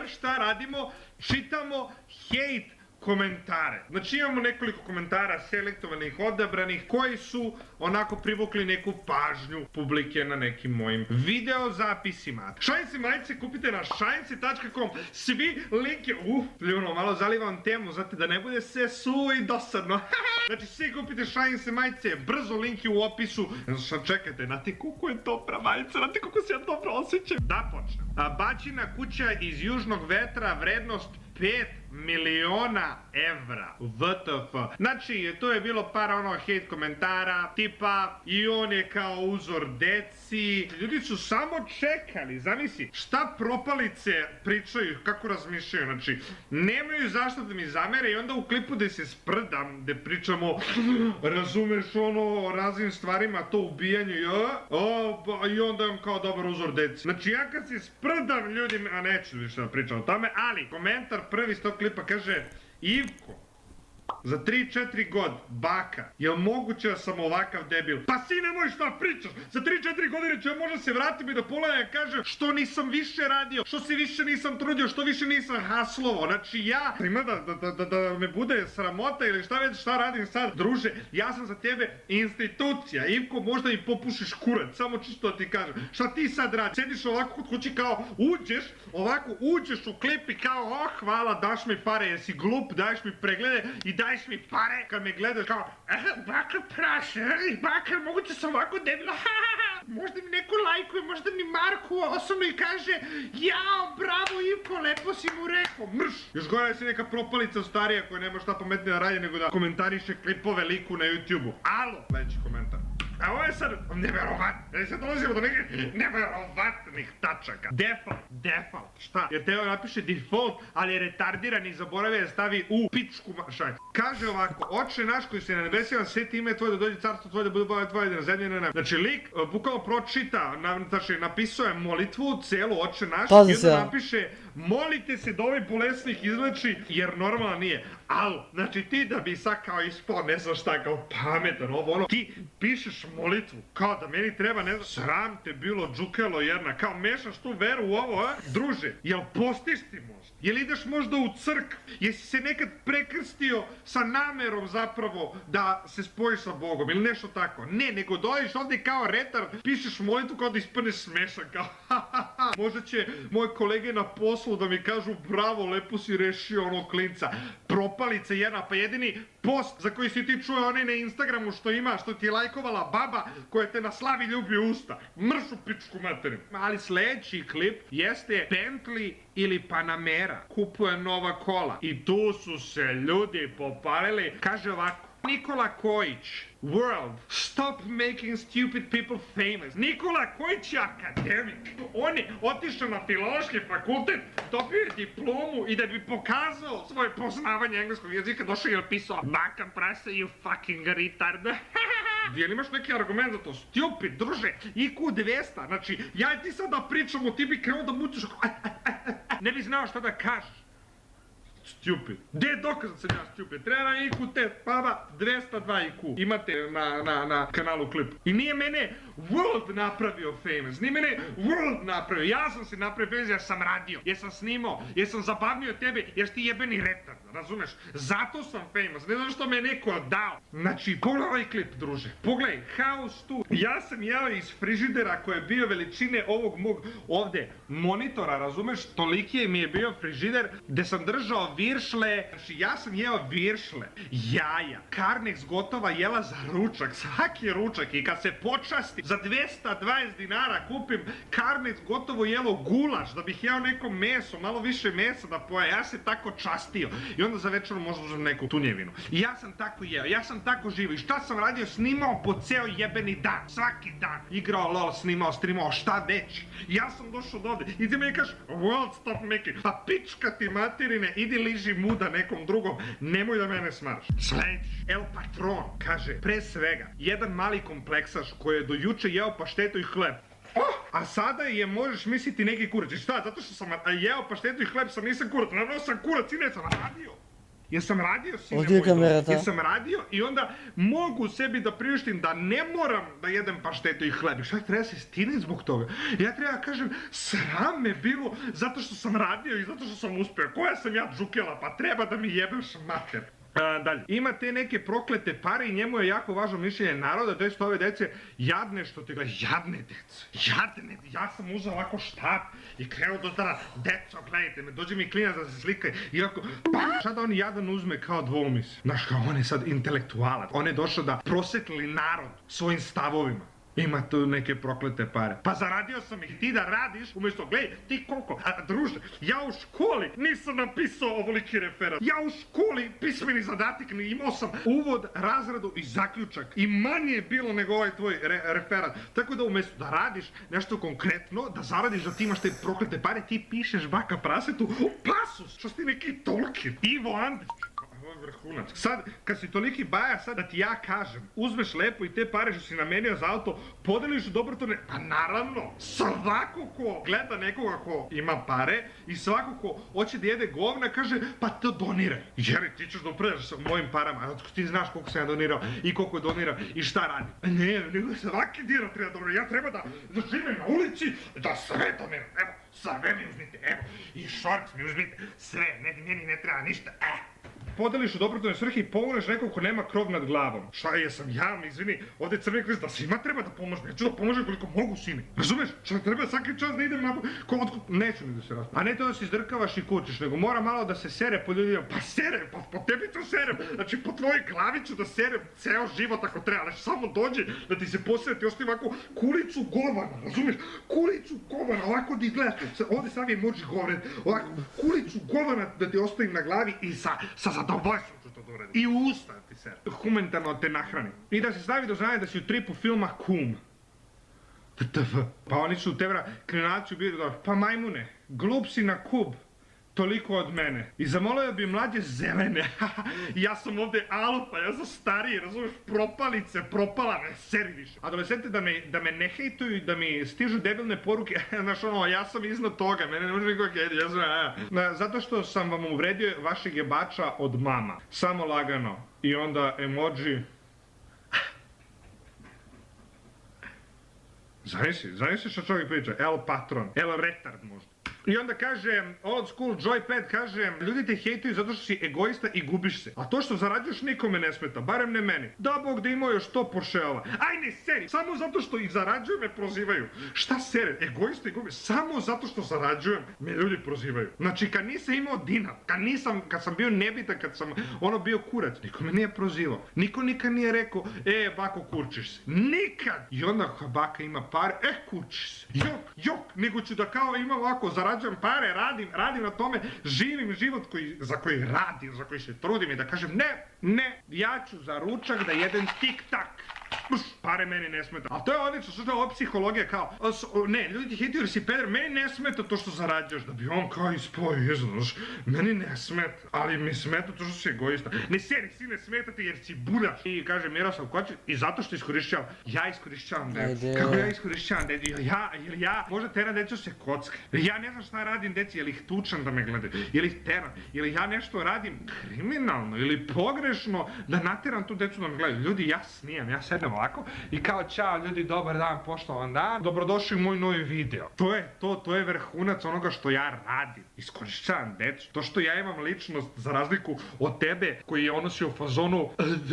Šta radimo? Čitamo hejt komentare. Znači imamo nekoliko komentara selektovanih, odabranih, koji su onako privukli neku pažnju publike na nekim mojim video zapisima. Šajnci majice kupite na šajnci.com. Svi linke, pljuno, malo zalivam temu, znate da ne bude sve suvo i dosadno. Znači svi kupite šajnci majice, brzo link je u opisu. Šta čekajte, znate koliko je dobra majica, znate koliko se ja dobro osjećam. Da počnem. Bačina kuća iz južnog vetra, vrednost 5 miliona evra. WTF. Znači, to je bilo par hejt komentara, tipa, i on je kao uzor deci. Ljudi su samo čekali, zamisli, šta propalice pričaju, kako razmišljaju, znači, nemaju zašto da mi zamere i onda u klipu gde se sprdam, gde pričamo, razumeš, o raznim stvarima, to ubijanje, i onda on kao dobar uzor deci. Znači, ja kad se sprdam ljudima, a neću više da pričam o tome, ali komentar prvi s tog klipa kaže: Ivko, za 3-4 god, baka, jel moguće da sam ovakav debil? Pa sine moj, šta pričaš? Za 3-4 godine ću ja možda se vratim i da pogledam i kažem što nisam više radio, što se više nisam trudio, što više nisam haslovo. Znači ja, ima da me bude sramota ili šta već šta radim sad. Druže, ja sam za tebe institucija. Ivko, možda i popušiš kurac, samo čisto da ti kažem. Šta ti sad radiš? Sediš ovako kod kući kao uđeš u klip i kao, hvala, daš mi pare, jesi glup, daješ mi preglede i daješ mi pare kad me gledaš kao baka praše, baka, moguće sam ovako debila, možda mi neko lajkuje, možda mi Marku osobno i kaže jao, bravo Ivko, lepo si mu rekao, mrš. Još gore da si neka propalica starija koja nema šta pametnije da radi nego da komentariše klipove liku na YouTube-u. Alo, sledeći komentar. A ovo je sad neverovatno, sad dolazimo do nekih neverovatnih tačaka. Default, šta? Jer teo napiše default, ali je retardiran i zaboravio da stavi u pičku šaj. Kaže ovako: Oče naš koji si na nebesima, sveti ime tvoje, da dođe carstvo tvoje, da bude volja tvoja, da na zemlji ne. Znači lik bukvalno pročita, znači napisao je molitvu celu Oče naš i onda napiše: molite se da ovaj bolesnik izleči, jer normalno nije. Alo, znači ti da bi sad kao ispao ne znam šta, kao pametan ti pišeš molitvu, kao da meni treba ne znam, sram te bilo džukelo jedna, kao mešaš tu veru u ovo, druže, jel postiš ti možda? Jel ideš možda u crkvu? Jesi se nekad prekrstio sa namerom zapravo da se spojiš sa Bogom ili nešto tako? Ne, nego dođeš ovdje kao retard, pišeš molitvu kao da ispadneš smešan, kao možda će moje kolege na poslu da mi kažu bravo, lepo si rešio onog klinca. Propalica jedna, pa jedini post za koji si ti čuo onaj na Instagramu što ima, što ti je lajkovala baba koja te na slavi ljubi usta. Mrš u pičku materinu. Ali sledeći klip jeste Bentley ili Panamera kupuje nova kola. I tu su se ljudi popalili. Kaže ovako: Nikola Kojić, world, stop making stupid people famous. Nikola Kojić je akademik. On je otišao na filološki fakultet, dobio je diplomu i da bi pokazao svoje poznavanje engleskog jezika, došao je napisao baka prasa, you fucking retard. Jel imaš neki argument za to? Stupid, druže, IQ 200, znači ja i ti sad da pričamo, ti bi krenuo da mučiš, ne bi znao šta da kažeš. Stupid. Gde je dokaz da sam ja stupid? Treba na IQ test, baba, 202 IQ. Imate na kanalu klip. I nije mene World napravio famous, nije mene World napravio. Ja sam se napravio famous jer sam radio, jer sam snimao, jer sam zabavnio tebe, jer si ti jebeni retard, razumeš? Zato sam famous, ne znam što me neko dao. Znači, pogledaj ovaj klip, druže. Pogledaj, house tu. Ja sam jeo iz frižidera koji je bio veličine ovog mog ovde monitora, razumeš? Toliki mi je bio frižider gde sam držao viršle, znači ja sam jeo viršle, jaja, Carnex gotova jela za ručak, svaki ručak, i kad se počasti za 220 dinara kupim Carnex gotovo jelo gulaš, da bih jeo neko meso, malo više mesa da poje, ja se tako častio i onda za večer možda uzem neku tunjevinu. I ja sam tako jeo, ja sam tako živio i šta sam radio? Snimao po ceo jebeni dan, svaki dan, igrao LOL, snimao, streamao, šta već. Ja sam došao do ovde i ti mi kažeš world stop making, pa pička ti materine, idi liži muda nekom drugom, nemoj da mene smaraš. Sledeći, El Patron, kaže, pre svega, jedan mali kompleksaš koji je do juče jeo paštetu i hleb. A sada je, možeš misliti, neki kurac. I šta, zato što sam jeo paštetu i hleb, sam nisam kurac, naravno sam kurac i ne sam radio. Jesam radio, sine Ovdje je moj, kamera, ta. jesam radio i onda mogu sebi da priuštim da ne moram da jedem paštetu i hleb. I šta treba se stidim zbog toga? Ja treba da kažem, sram me bilo zato što sam radio i zato što sam uspeo. Koja sam ja džukela, pa treba da mi jebeš mater. Dalje, ima te neke proklete pare i njemu je jako važno mišljenje naroda, to jest ove dece jadne što te gleda, jadne deco, jadne, ja sam uzeo ovako štap i krenuo do tada, deco, gledajte me, dođe mi klinac da se slika i ovako, pa, šta da on jadan uzme kao dvoumis, znaš kao on je sad intelektualac, on je došao da prosvetli narod svojim stavovima. Ima tu neke proklete pare. Pa zaradio sam ih ti da radiš, umjesto, gledaj, ti koliko, druže, ja u školi nisam napisao ovoliki referat. Ja u školi pismeni zadatak imao sam uvod, razradu i zaključak. I manje je bilo nego ovaj tvoj referat. Tako da umjesto da radiš nešto konkretno, da zaradiš da ti imaš te proklete pare, ti pišeš baka prasetu, pasus, što si ti neki Tolkien, Ivo Andrić. Vrhunac. Sad, kad si toliki baja, sad da ti ja kažem, uzmeš lepo i te pare što si namenio za auto, podeliš u dobrotvorne, pa naravno, svako ko gleda nekoga ko ima pare i svako ko hoće da jede govna, kaže, pa to doniraj. Jer ti ćeš da upravljaš sa mojim parama, a ti znaš koliko sam ja donirao i koliko je donirao i šta radi. Ne, nego svaki dinar treba donirati, ja treba da živim na ulici, da sve doniram, evo, sve mi uzmite, evo, i šorc mi uzmite, sve, meni ne treba ništa, podeliš u dobrotvorne svrhe i pomogneš nekog ko nema krov nad glavom. Šta jesam ja, izvini, ovdje Crveni krst da svima treba da pomožem, ja ću da pomožem koliko mogu sine. Razumeš? Šta treba svaki čas da idem na... Neću ni da se raspravim. A ne to da se izdrkavaš i kučiš, nego mora malo da se sere po ljudima. Pa serem, pa po tebi ću serem. Znači po tvojoj glavi ću da serem ceo život ako treba. Znači samo dođi da ti se posreti, ostavi ovako kulicu govana, razumeš? Kulicu govana, ovako ti gledaš, ovdje sam je moći govorit, ovako kulicu govana da ti ostavim na glavi i sa zadovoljstvom ću to da uradim. I u usta ti ser. Humanitarno te nahrani. I da se stavi do znanja da si u tripu filma Kum. Pa oni su u tevra krenaciju bili da, pa majmune, glup si na kub. Toliko od mene. I zamolio bi mlađe zelene. Ja sam ovdje alupa, ja sam stariji, razumiješ, propalice, propala, ne seri više. Adolescente da me ne hejtuju i da mi stižu debilne poruke, znaš ono, ja sam iznad toga, mene ne može nikoga hejti, ja sam, zato što sam vam uvredio vašeg jebača od mama. Samo lagano. I onda emoji. Zamisli što čovjek priča, el patron, el retard možda. I onda kaže, old school Joypad kaže, ljudi te hejtuju zato što si egoista i gubiš se. A to što zarađuješ nikome ne smeta, barem ne meni. Da Bog da imao još 100 Porscheova. Aj ne seri, samo zato što ih zarađujem me prozivaju. Šta sere, egoista i gubiš, samo zato što zarađujem me ljudi prozivaju. Znači kad nisam imao dinar, kad sam bio nebitan, kad sam bio kurac, niko me nije prozivao. Niko nikad nije rekao, bako kurčiš se. Nikad! I onda baka ima pare, kurčiš se. Jok, nego ću da kao imam ovako, zarađujem pare, radim na tome, živim život za koji radim, za koji se trudim i da kažem ne, ja ću za ručak da jedem tik-tak. Pare meni ne smeta. Ali to je odlično, što je ova psihologija kao, ne, ljudi ti hejtuju jer si peder, meni ne smeta to što zarađuješ, da bi on kao ispao, znaš, meni ne smeta, ali mi smeta to što si egoista. Ne seri, si ne smeta ti jer si budaš. I kaže Miroslav Kočić, i zato što iskorišćavam, ja iskorišćavam decu. Kako ja iskorišćavam decu? Ja možda teram decu se kocka. Ja ne znam šta radim deci, jel ih tučam da me gledaju, jel ih teram, jel ja nešto radim kriminalno ili pogrešno da nateram tu decu da me gledaju. Ljudi, ja snijam, ja sedem ovako i kao čao ljudi, dobar dan, poštovan dan, dobrodošli u moj novi video. To je vrhunac onoga što ja radim. Iskorišćavam decu. To što ja imam ličnost za razliku od tebe koji je ono si u fazonu